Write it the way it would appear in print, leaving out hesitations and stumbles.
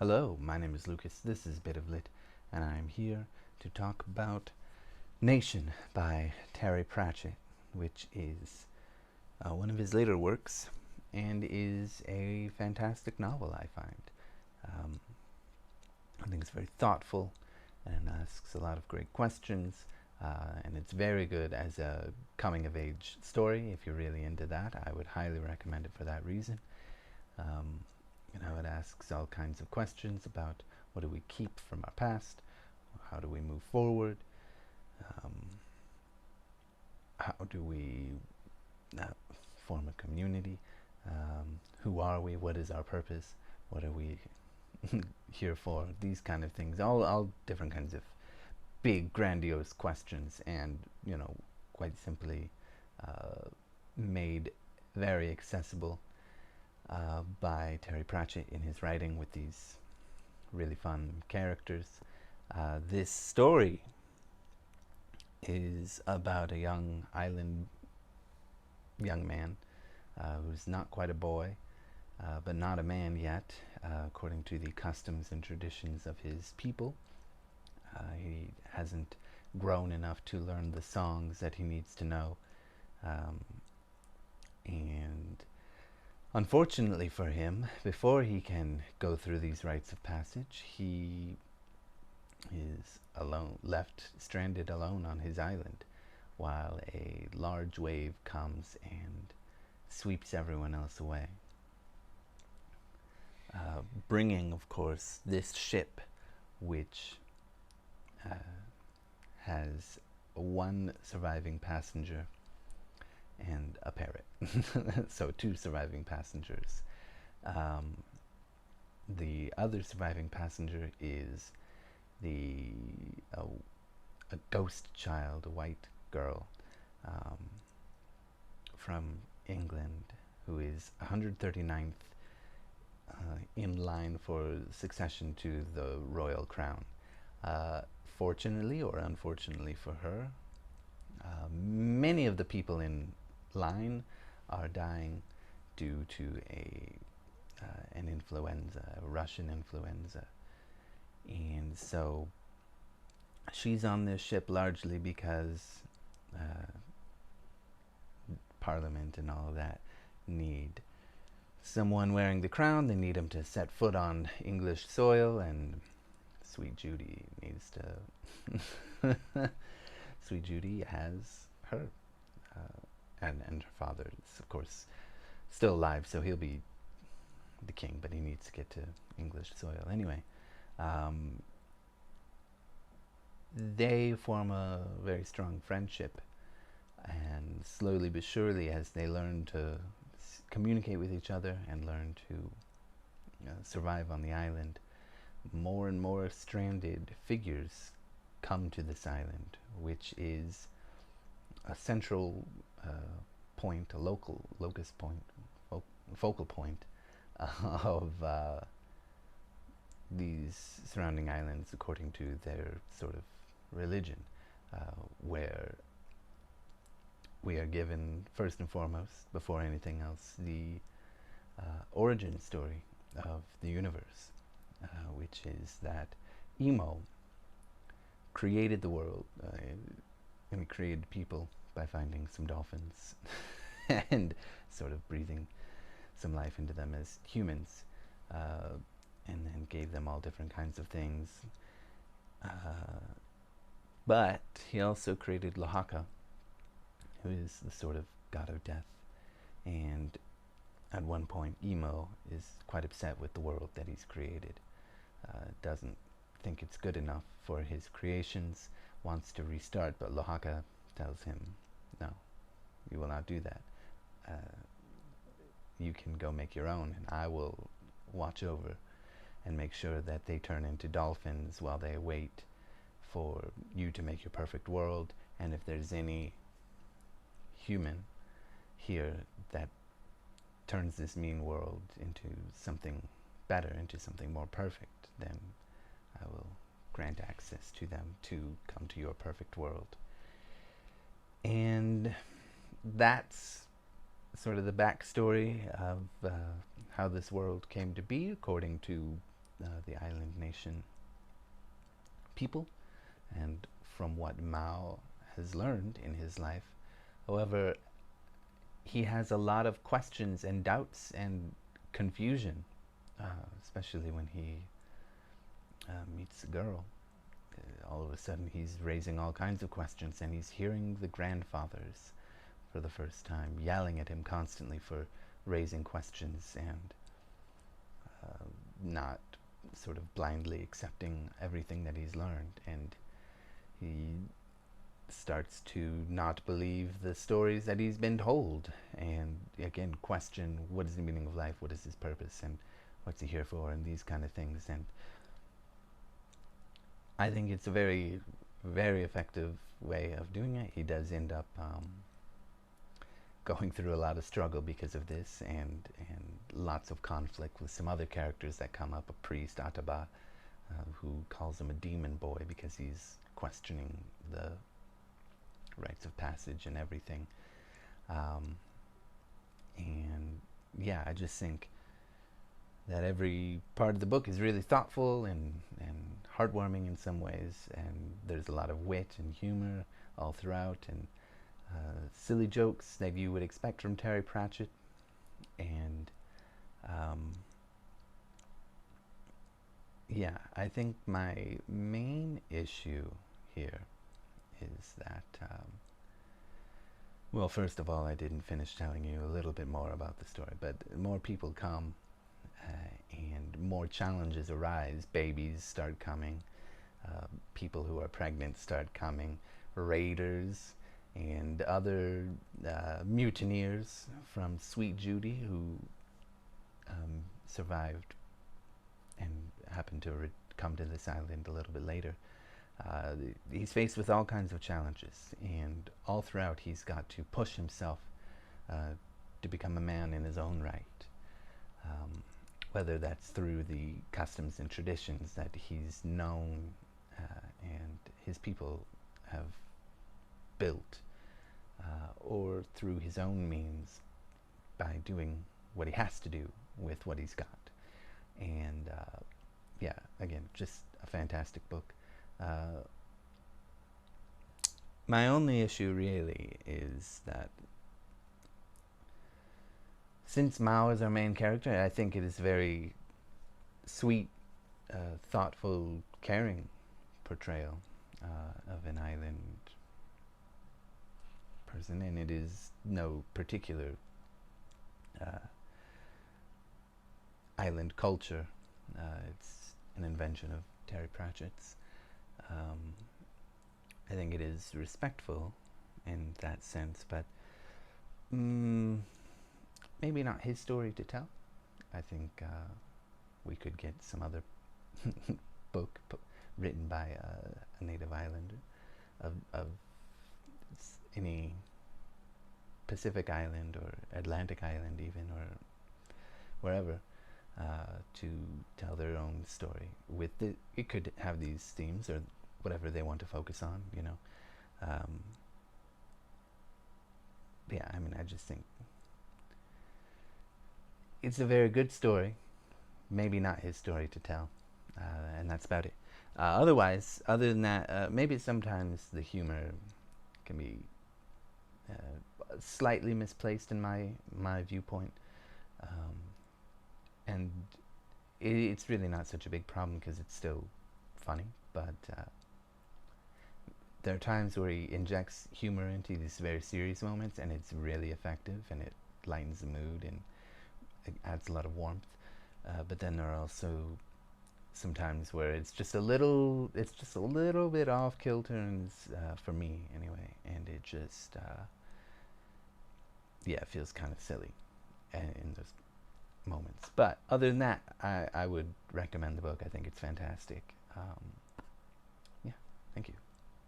Hello, my name is Lucas, this is Bit of Lit, and I'm here to talk about Nation by Terry Pratchett, which is one of his later works and is a fantastic novel, I find. Um, I think it's very thoughtful and asks a lot of great questions, and it's very good as a coming-of-age story. If you're really into that, I would highly recommend it for that reason. Um, it asks all kinds of questions about what do we keep from our past, how do we move forward, um, how do we uh, form a community, who are we, what is our purpose, what are we here for, these kind of things, all different kinds of big grandiose questions, and quite simply made very accessible by Terry Pratchett in his writing with these really fun characters. This story is about a young island young man who's not quite a boy, but not a man yet, according to the customs and traditions of his people. He hasn't grown enough to learn the songs that he needs to know, and unfortunately for him, before he can go through these rites of passage, he is alone, left stranded alone on his island, while a large wave comes and sweeps everyone else away. Bringing, of course, this ship, which has one surviving passenger and a parrot. So two surviving passengers. The other surviving passenger is the a ghost child, a white girl from England, who is 139th in line for succession to the royal crown. Fortunately or unfortunately for her, many of the people in line are dying due to an influenza, a Russian influenza. And so she's on this ship largely because Parliament and all of that need someone wearing the crown. They need him to set foot on English soil, and Sweet Judy needs to Sweet Judy has her, and her father is, of course, still alive, so he'll be the king, but he needs to get to English soil anyway. They form a very strong friendship, and slowly but surely, as they learn to communicate with each other and learn to survive on the island, more and more stranded figures come to this island, which is a central point, a locus point, focal point of these surrounding islands, according to their sort of religion, where we are given, first and foremost, before anything else, the origin story of the universe, which is that Emo created the world and created people by finding some dolphins and sort of breathing some life into them as humans, and then gave them all different kinds of things. But he also created Lahaka, who is the sort of god of death. And at one point, Emo is quite upset with the world that he's created. Doesn't think it's good enough for his creations, wants to restart, but Lahaka tells him, no, you will not do that. You can go make your own, and I will watch over and make sure that they turn into dolphins while they wait for you to make your perfect world. And if there's any human here that turns this mean world into something better, into something more perfect, then I will grant access to them to come to your perfect world. And that's sort of the backstory of how this world came to be, according to the island nation people, and from what Mao has learned in his life. However, he has a lot of questions and doubts and confusion, especially when he meets a girl. All of a sudden he's raising all kinds of questions, and he's hearing the grandfathers for the first time yelling at him constantly for raising questions and not sort of blindly accepting everything that he's learned. And he starts to not believe the stories that he's been told, and again question what is the meaning of life, what is his purpose, and what's he here for, and these kind of things. And I think it's a very, very effective way of doing it. He does end up going through a lot of struggle because of this, and lots of conflict with some other characters that come up. A priest, Ataba, who calls him a demon boy because he's questioning the rites of passage and everything. And yeah, I just think that every part of the book is really thoughtful and heartwarming in some ways, and there's a lot of wit and humor all throughout, and silly jokes that you would expect from Terry Pratchett. And yeah, I think my main issue here is that well, first of all, I didn't finish telling you a little bit more about the story, but more people come and more challenges arise. Babies start coming, people who are pregnant start coming, raiders and other mutineers from Sweet Judy who survived and happened to come to this island a little bit later. He's faced with all kinds of challenges, and all throughout he's got to push himself to become a man in his own right. Whether that's through the customs and traditions that he's known and his people have built, or through his own means by doing what he has to do with what he's got. And yeah, again, just a fantastic book. My only issue really is that since Mao is our main character, I think it is very sweet, thoughtful, caring portrayal of an island person, and it is no particular island culture. It's an invention of Terry Pratchett's. I think it is respectful in that sense, but maybe not his story to tell. I think we could get some other book written by a native islander of any Pacific island or Atlantic island even, or wherever, to tell their own story. With it could have these themes or whatever they want to focus on, you know. Yeah, I mean, I just think it's a very good story, maybe not his story to tell, and that's about it. Otherwise, other than that, maybe sometimes the humor can be slightly misplaced in my viewpoint, and it's really not such a big problem because it's still funny, but there are times where he injects humor into these very serious moments, and it's really effective, and it lightens the mood, and it adds a lot of warmth. But then there are also some times where it's just a little bit off kilter, and for me anyway, and it just yeah, it feels kind of silly in those moments. But other than that, I would recommend the book. I think it's fantastic. Yeah, thank you.